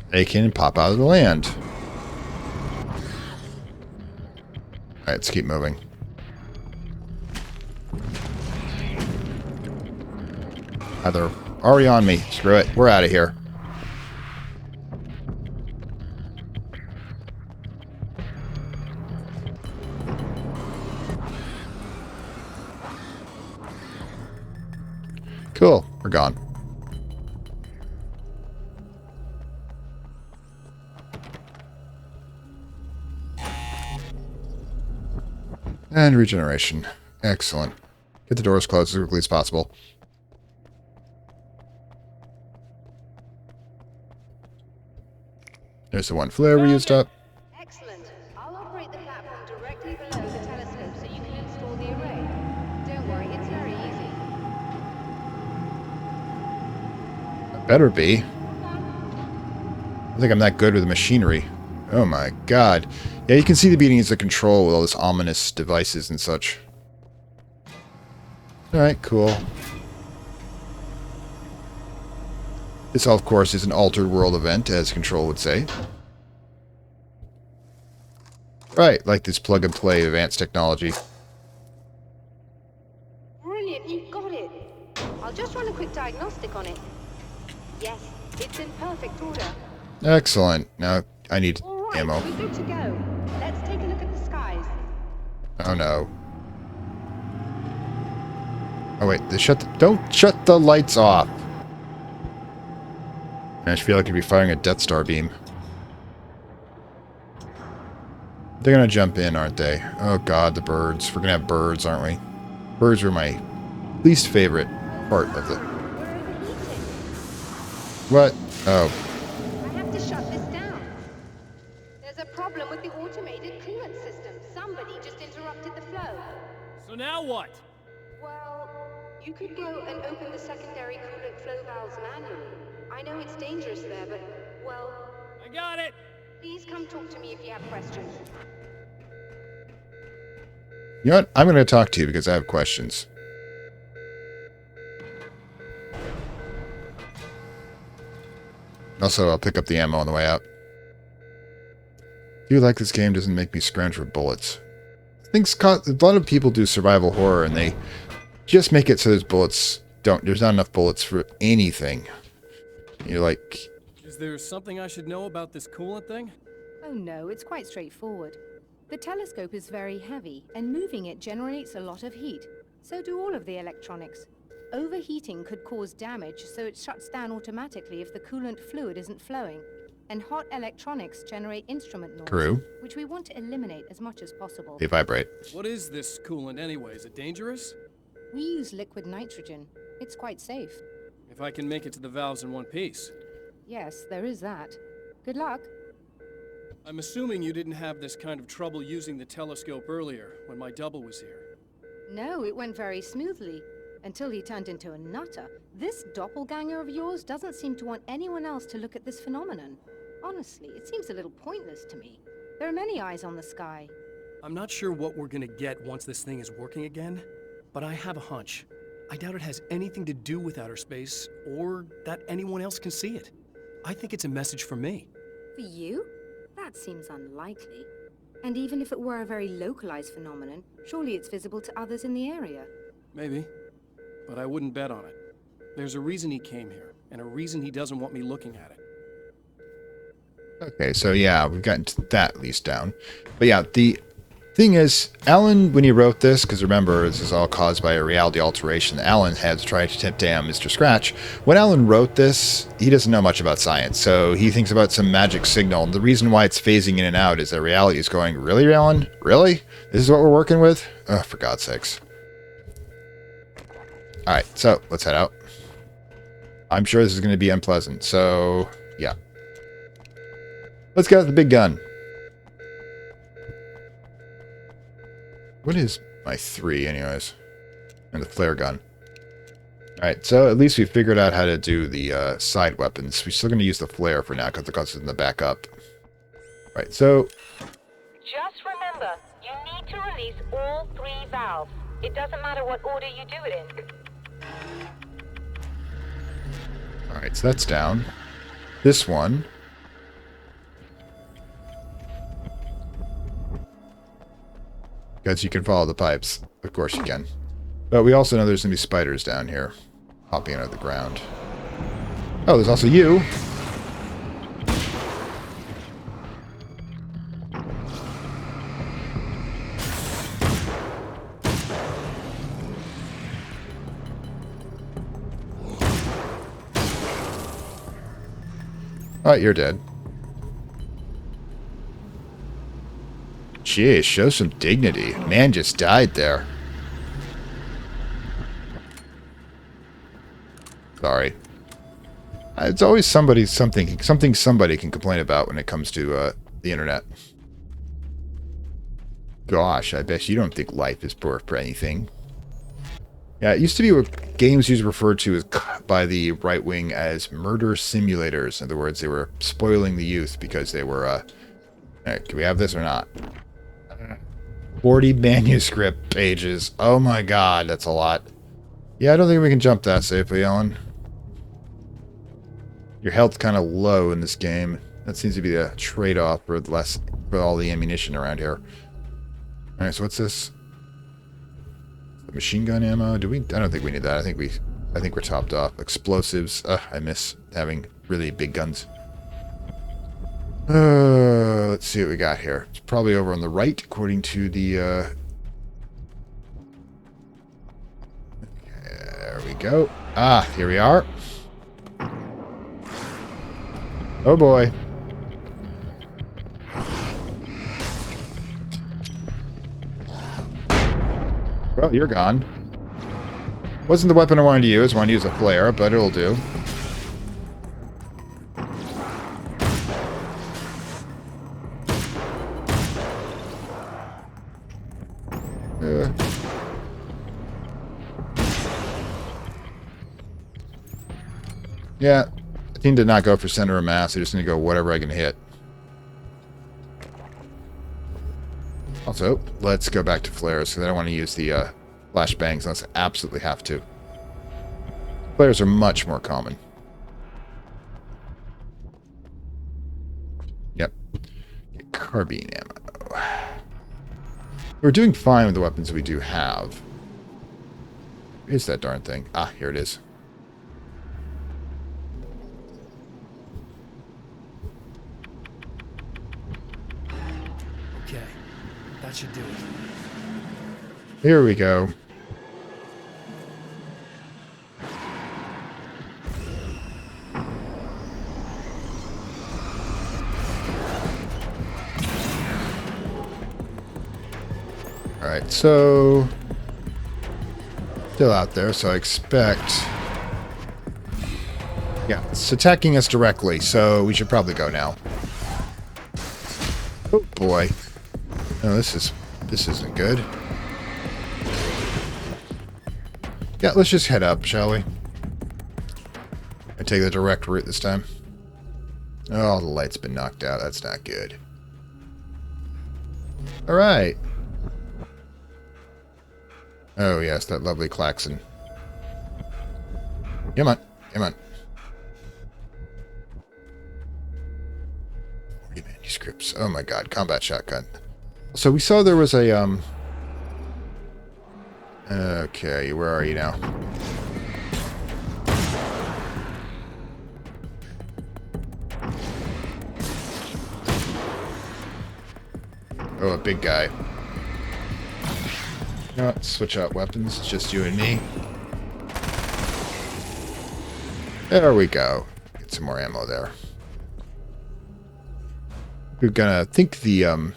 they can pop out of the land. Alright, let's keep moving. They're already on me. Screw it. We're out of here. Cool. We're gone. And regeneration. Excellent. Get the doors closed as quickly as possible. There's the one flare we used up. Excellent. I'll operate the platform directly below the telescope so you can install the array. Don't worry, it's very easy. Better be. I think I'm that good with the machinery. Oh my god. Yeah, you can see the beginnings of control with all this ominous devices and such. Alright, cool. This, of course, is an altered world event, as Control would say. Right, like this plug-and-play advanced technology. Brilliant, you got it. I'll just run a quick diagnostic on it. Yes, it's in perfect order. Excellent. Now, I need All right, ammo. we're good to go. Let's take a look at the skies. Oh, no. Oh, wait. Don't shut the lights off. I just feel like I'd be firing a Death Star beam. They're gonna jump in, aren't they? Oh god, the birds. We're gonna have birds, aren't we? Birds are my least favorite part of the... What? Oh. I have to shut this down. There's a problem with the automated coolant system. Somebody just interrupted the flow. So now what? Well, you could go and open the secondary coolant flow valves manually. I know it's dangerous there, but, well... I got it! Please come talk to me if you have questions. You know what? I'm gonna talk to you because I have questions. Also, I'll pick up the ammo on the way out. I do like this game doesn't make me scrounge for bullets. A lot of people do survival horror and they just make it so there's not enough bullets for anything. You're like... Is there something I should know about this coolant thing? Oh no, it's quite straightforward. The telescope is very heavy, and moving it generates a lot of heat. So do all of the electronics. Overheating could cause damage, so it shuts down automatically if the coolant fluid isn't flowing. And hot electronics generate instrument noise, True. which we want to eliminate as much as possible. They vibrate. What is this coolant anyway? Is it dangerous? We use liquid nitrogen. It's quite safe. If I can make it to the valves in one piece. Yes, there is that. Good luck. I'm assuming you didn't have this kind of trouble using the telescope earlier, when my double was here. No, it went very smoothly. Until he turned into a nutter. This doppelganger of yours doesn't seem to want anyone else to look at this phenomenon. Honestly, it seems a little pointless to me. There are many eyes on the sky. I'm not sure what we're gonna get once this thing is working again, but I have a hunch. I doubt it has anything to do with outer space, or that anyone else can see it. I think it's a message for me. For you? That seems unlikely. And even if it were a very localized phenomenon, surely it's visible to others in the area. Maybe. But I wouldn't bet on it. There's a reason he came here, and a reason he doesn't want me looking at it. Okay, so yeah, we've gotten that at least down. But yeah, the thing is, Alan, when he wrote this, because remember, this is all caused by a reality alteration, Alan had tried to tip down Mr. Scratch. When Alan wrote this, he doesn't know much about science, so he thinks about some magic signal. And the reason why it's phasing in and out is that reality is going, really, Alan? Really? This is what we're working with? Oh, for God's sakes. Alright, so let's head out. I'm sure this is going to be unpleasant, so yeah. Let's get out the big gun. What is my 3 anyways? And the flare gun. Alright, so at least we figured out how to do the side weapons. We're still going to use the flare for now because the cost is in the backup. Right, so... Just remember, you need to release all 3 valves. It doesn't matter what order you do it in. Alright, so that's down. This one. Because you can follow the pipes. Of course you can. But we also know there's going to be spiders down here. Hopping out of the ground. Oh, there's also you. Oh, you're dead. Jeez, show some dignity. Man just died there. Sorry. It's always somebody something somebody can complain about when it comes to the internet. Gosh, I bet you don't think life is poor for anything. Yeah, it used to be what games used to refer to as by the right wing as murder simulators. In other words, they were spoiling the youth because they were, alright, can we have this or not? 40 manuscript pages. Oh my god, that's a lot. Yeah, I don't think we can jump that safely, Ellen. Your health's kind of low in this game. That seems to be the trade-off for less for all the ammunition around here. All right, so what's this? Machine gun ammo? Do we? I don't think we need that. I think we're topped off. Explosives. I miss having really big guns. Let's see what we got here. It's probably over on the right, according to the. There we go. Ah, here we are. Oh boy. Well, you're gone. Wasn't the weapon I wanted to use. I wanted to use a flare, but it'll do. Yeah, I seem to not go for center of mass. I just need to go whatever I can hit. Also, let's go back to flares, because I don't want to use the flashbangs unless I absolutely have to. Flares are much more common. Yep. Carbine ammo. We're doing fine with the weapons we do have. Here's that darn thing. Ah, here it is. Okay, that should do it. Here we go. Alright, so still out there, so I expect... Yeah, it's attacking us directly, so we should probably go now. Oh boy. No, this isn't good. Yeah, let's just head up, shall we? I take the direct route this time. Oh, the light's been knocked out. That's not good. Alright. Oh, yes, that lovely klaxon. Come on. Come on. 40 manuscripts. Oh my god, combat shotgun. So we saw there was a, Okay, where are you now? Oh, a big guy. You know what? Switch out weapons. It's just you and me. There we go. Get some more ammo there. We're gonna think the, There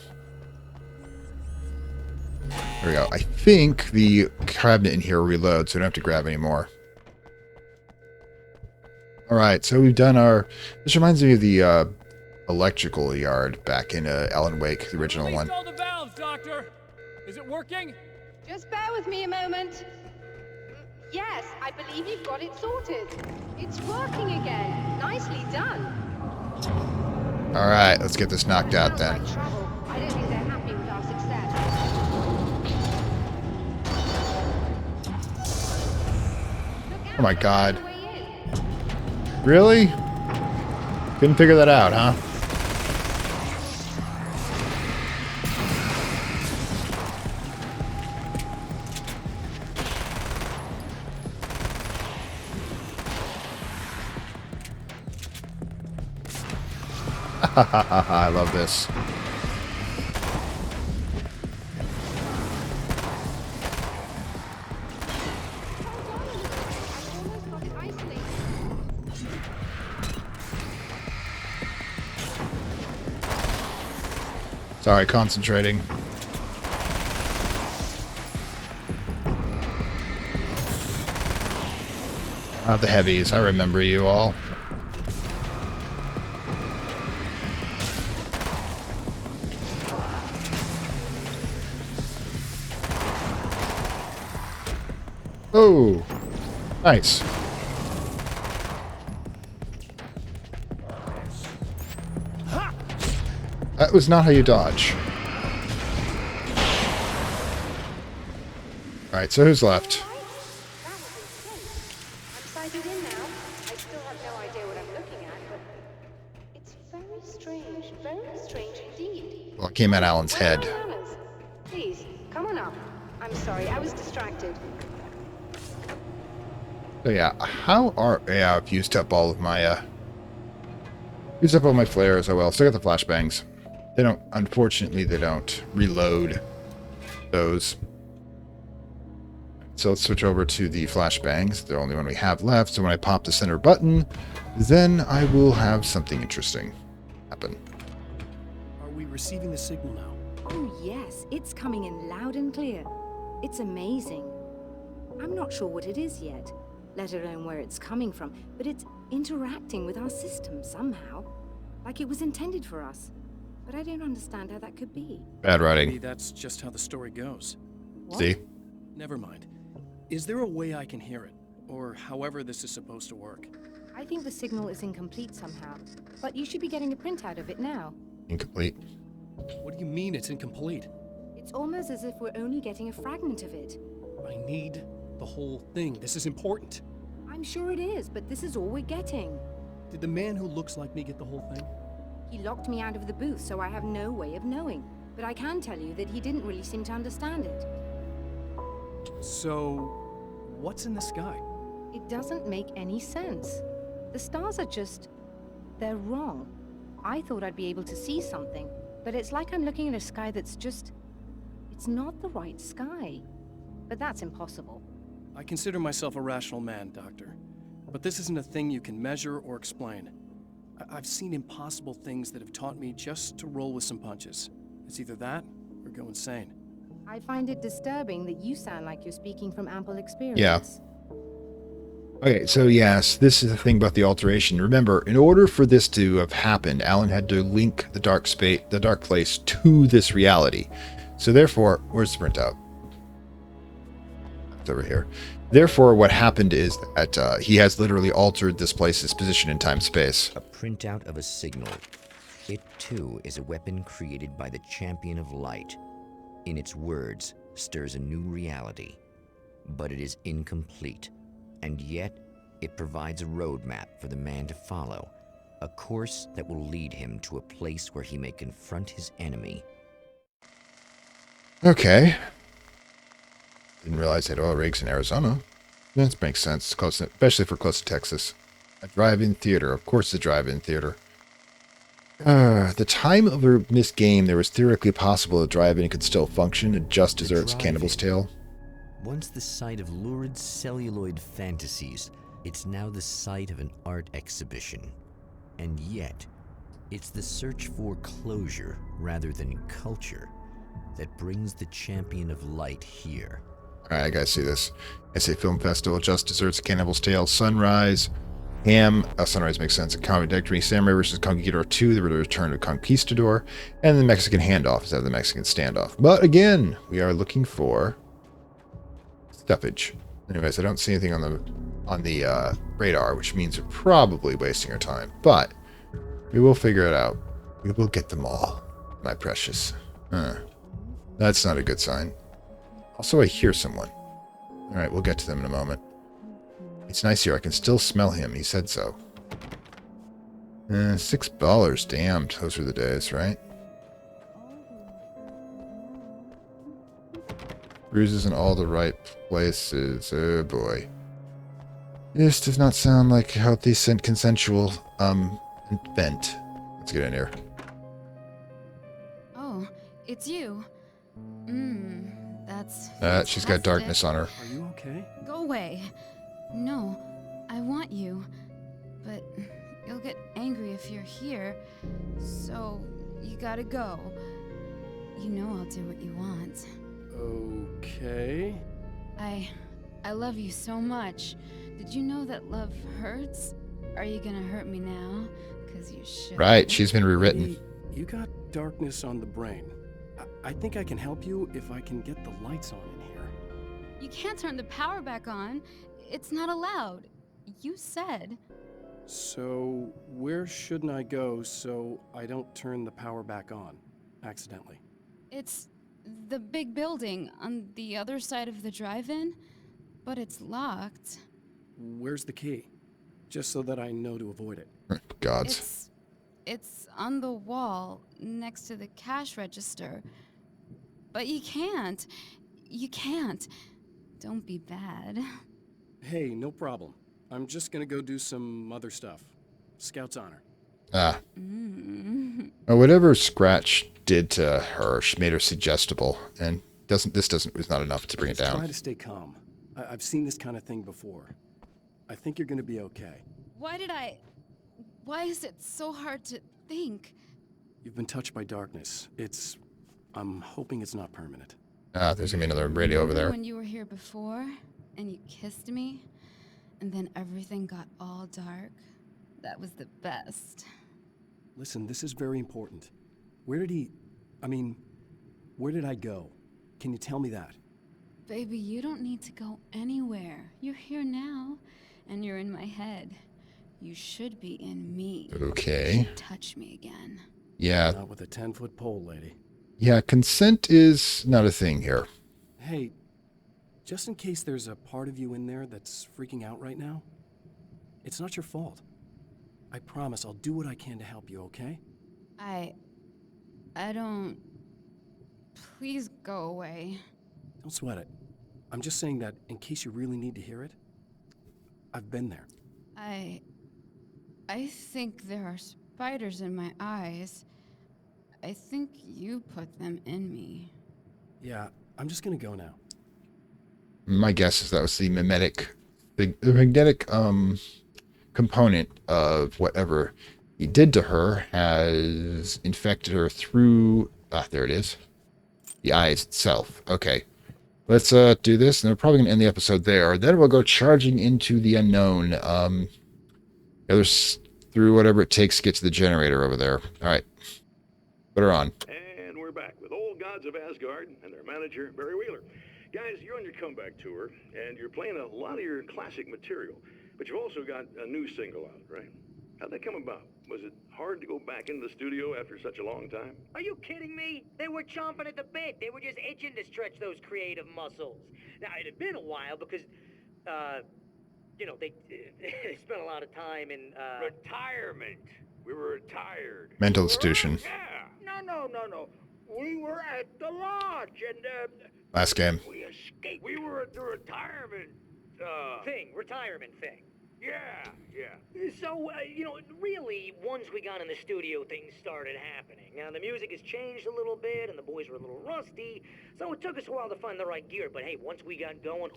we go. I think the cabinet in here reloads, so we don't have to grab any more. Alright, so we've done our... This reminds me of the, electrical yard back in, Alan Wake, the original one. All the valves, Doctor! Is it working? Just bear with me a moment. Yes, I believe you've got it sorted. It's working again. Nicely done. Alright, let's get this knocked out then. I don't think they're happy with our success. Oh my god. Really? Couldn't figure that out, huh? I love this. Sorry, concentrating. The heavies, I remember you all. Oh, nice. That was not how you dodge. Alright, so who's left? I'm sighted in now. I still have no idea what I'm looking at, but it's very strange. Very strange indeed. Well, it came at Alan's head. Where are my manners? Please, come on up. I'm sorry, I was distracted. So yeah, I've used up all of my, used up all my flares. Oh well, still got the flashbangs. Unfortunately, they don't reload those. So let's switch over to the flashbangs. They're the only one we have left. So when I pop the center button, then I will have something interesting happen. Are we receiving the signal now? Oh yes, it's coming in loud and clear. It's amazing. I'm not sure what it is yet, let alone where it's coming from, but it's interacting with our system somehow, like it was intended for us. But I don't understand how that could be. Bad writing. Maybe that's just how the story goes. What? See? Never mind. Is there a way I can hear it? Or however this is supposed to work? I think the signal is incomplete somehow, but you should be getting a printout of it now. Incomplete. What do you mean it's incomplete? It's almost as if we're only getting a fragment of it. I need the whole thing. This is important. I'm sure it is, but this is all we're getting. Did the man who looks like me get the whole thing? He locked me out of the booth, so I have no way of knowing. But I can tell you that he didn't really seem to understand it. So, what's in the sky? It doesn't make any sense. The stars are just... they're wrong. I thought I'd be able to see something, but it's like I'm looking at a sky that's just... it's not the right sky. But that's impossible. I consider myself a rational man, Doctor. But this isn't a thing you can measure or explain. I've seen impossible things that have taught me just to roll with some punches. It's either that, or go insane. I find it disturbing that you sound like you're speaking from ample experience. Yeah. Okay, so yes, this is the thing about the alteration. Remember, in order for this to have happened, Alan had to link the dark place to this reality. So therefore, where's the printout? It's over here. Therefore, what happened is that he has literally altered this place's position in time-space. A printout of a signal. It, too, is a weapon created by the Champion of Light. In its words, stirs a new reality. But it is incomplete. And yet, it provides a roadmap for the man to follow. A course that will lead him to a place where he may confront his enemy. Okay. Didn't realize they had oil rigs in Arizona. That makes sense, close, especially for close to Texas. A drive-in theater. Of course, the drive-in theater. The time of this game, there was theoretically possible a drive-in could still function and just desserts Cannibal's Tale. Once the site of lurid celluloid fantasies, it's now the site of an art exhibition. And yet, it's the search for closure rather than culture that brings the Champion of Light here. Alright, I gotta see this. SA Film Festival, Just Desserts, Cannibal's Tale, Sunrise, Ham, Sunrise makes sense, Contradictory, Samurai vs. Conquistador 2, The Return of Conquistador, and the Mexican Handoff instead of the Mexican Standoff. But again, we are looking for stuffage. Anyways, I don't see anything on the radar, which means we're probably wasting our time. But we will figure it out. We will get them all, my precious. That's not a good sign. Also, I hear someone. Alright, we'll get to them in a moment. It's nice here. I can still smell him. He said so. $6. Damned. Those were the days, right? Bruises in all the right places. Oh, boy. This does not sound like a healthy, consensual, event. Let's get in here. Oh, it's you. She's got darkness on her. Are you okay? Go away. No, I want you. But you'll get angry if you're here. So, you gotta go. You know I'll do what you want. Okay. I love you so much. Did you know that love hurts? Are you gonna hurt me now? 'Cause you should. Right, she's been rewritten. You got darkness on the brain. I think I can help you if I can get the lights on in here. You can't turn the power back on. It's not allowed. You said. So, where shouldn't I go so I don't turn the power back on accidentally? It's the big building on the other side of the drive-in, but it's locked. Where's the key? Just so that I know to avoid it. Gods. It's on the wall next to the cash register. But you can't. You can't. Don't be bad. Hey, no problem. I'm just gonna go do some other stuff. Scout's honor. Ah. Mm. Whatever Scratch did to her, she made her suggestible, and this was not enough to bring it down. Try to stay calm. I've seen this kind of thing before. I think you're gonna be okay. Why is it so hard to think? You've been touched by darkness. I'm hoping it's not permanent. Ah, there's gonna be another radio over there. When you were here before, and you kissed me, and then everything got all dark, that was the best. Listen, this is very important. Where did I go? Can you tell me that? Baby, you don't need to go anywhere. You're here now, and you're in my head. You should be in me. Okay. You should touch me again. Yeah. Not with a 10-foot pole, lady. Yeah, consent is not a thing here. Hey, just in case there's a part of you in there that's freaking out right now, it's not your fault. I promise I'll do what I can to help you, okay? I don't... Please go away. Don't sweat it. I'm just saying that in case you really need to hear it, I've been there. I think there are spiders in my eyes. I think you put them in me. Yeah, I'm just gonna go now. My guess is that was the magnetic component of whatever he did to her has infected her through, there it is, the eyes itself. Okay, let's do this, and we're probably gonna end the episode there. Then we'll go charging into the unknown. There's through whatever it takes to get to the generator over there. All right, put her on. And we're back with Old Gods of Asgard and their manager, Barry Wheeler. Guys, you're on your comeback tour, and you're playing a lot of your classic material, but you've also got a new single out, right? How'd that come about? Was it hard to go back into the studio after such a long time? Are you kidding me? They were chomping at the bit. They were just itching to stretch those creative muscles. Now, it had been a while because, they spent a lot of time in, Retirement. We were retired. Mental institution. Yeah. No. We were at the lodge, and, Last game. We escaped. We were at the retirement, retirement thing. Yeah. So, really, once we got in the studio, things started happening. Now, the music has changed a little bit, and the boys were a little rusty, so it took us a while to find the right gear. But hey, once we got going,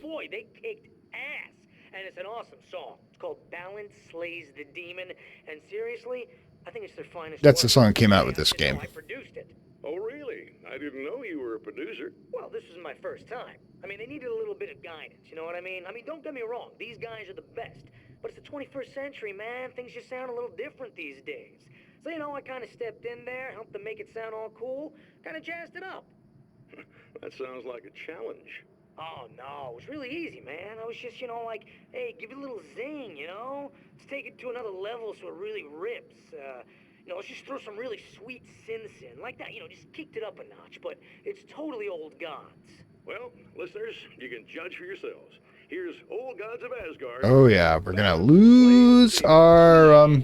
boy, they kicked ass. And it's an awesome song. It's called Balance Slays the Demon, and seriously, I think it's their finest That's the work. song that came out with this game. I produced it. Oh, really? I didn't know you were a producer. Well, this was my first time. I mean, they needed a little bit of guidance, you know what I mean? I mean, don't get me wrong, these guys are the best. But it's the 21st century, man. Things just sound a little different these days. So, I kind of stepped in there, helped them make it sound all cool, kind of jazzed it up. That sounds like a challenge. Oh, no, it was really easy, man. I was just, hey, give it a little zing, Let's take it to another level so it really rips. Let's just throw some really sweet synths in. Like that, just kicked it up a notch. But it's totally Old Gods. Well, listeners, you can judge for yourselves. Here's Old Gods of Asgard. Oh yeah, we're gonna lose our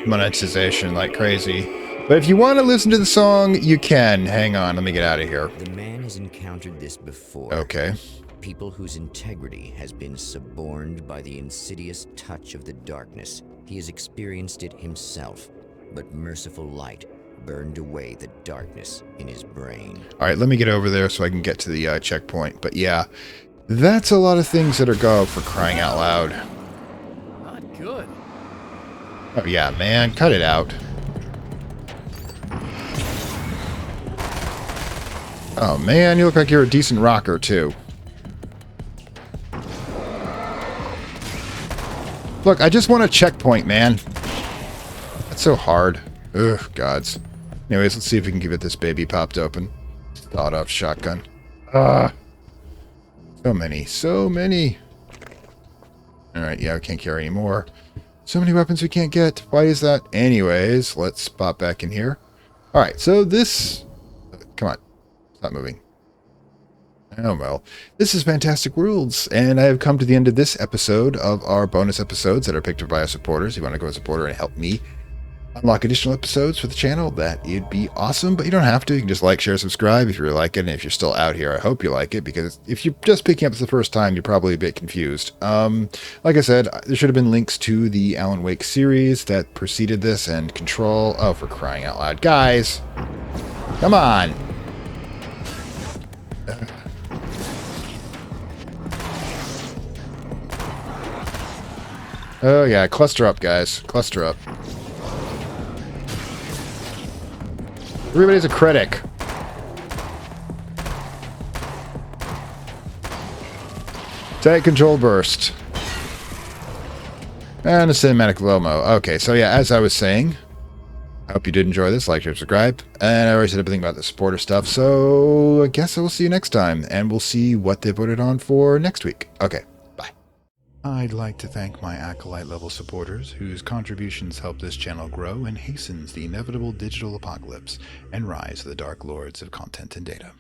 monetization like crazy. But if you want to listen to the song, you can. Hang on, let me get out of here. The man has encountered this before. Okay. People whose integrity has been suborned by the insidious touch of the darkness. He has experienced it himself, but merciful light burned away the darkness in his brain. All right, let me get over there so I can get to the checkpoint. But yeah, that's a lot of things that are go for crying out loud. Not good. Oh yeah, man, cut it out. Oh man, you look like you're a decent rocker too. Look, I just want a checkpoint, man. That's so hard. Ugh, gods. Anyways, let's see if we can get this baby popped open. Sawed-off shotgun. So many. Alright, yeah, we can't carry any more. So many weapons we can't get. Why is that? Anyways, let's pop back in here. Alright, so this... Come on. Stop moving. Oh, well, this is Fantastic Worlds, and I have come to the end of this episode of our bonus episodes that are picked up by our supporters. If you want to go as a supporter and help me unlock additional episodes for the channel, it'd be awesome, but you don't have to. You can just like, share, subscribe if you really like it, and if you're still out here, I hope you like it, because if you're just picking up this the first time, you're probably a bit confused. Like I said, there should have been links to the Alan Wake series that preceded this, and Control. Oh, for crying out loud. Guys! Come on! Oh yeah, cluster up, guys. Cluster up. Everybody's a critic. Take control burst. And a cinematic Lomo. Okay, so yeah, as I was saying, I hope you did enjoy this. Like, share, subscribe. And I already said everything about the supporter stuff, so I guess I will see you next time, and we'll see what they voted on for next week. Okay, bye. I'd like to thank my Acolyte level supporters, whose contributions help this channel grow and hastens the inevitable digital apocalypse and rise of the Dark Lords of Content and Data.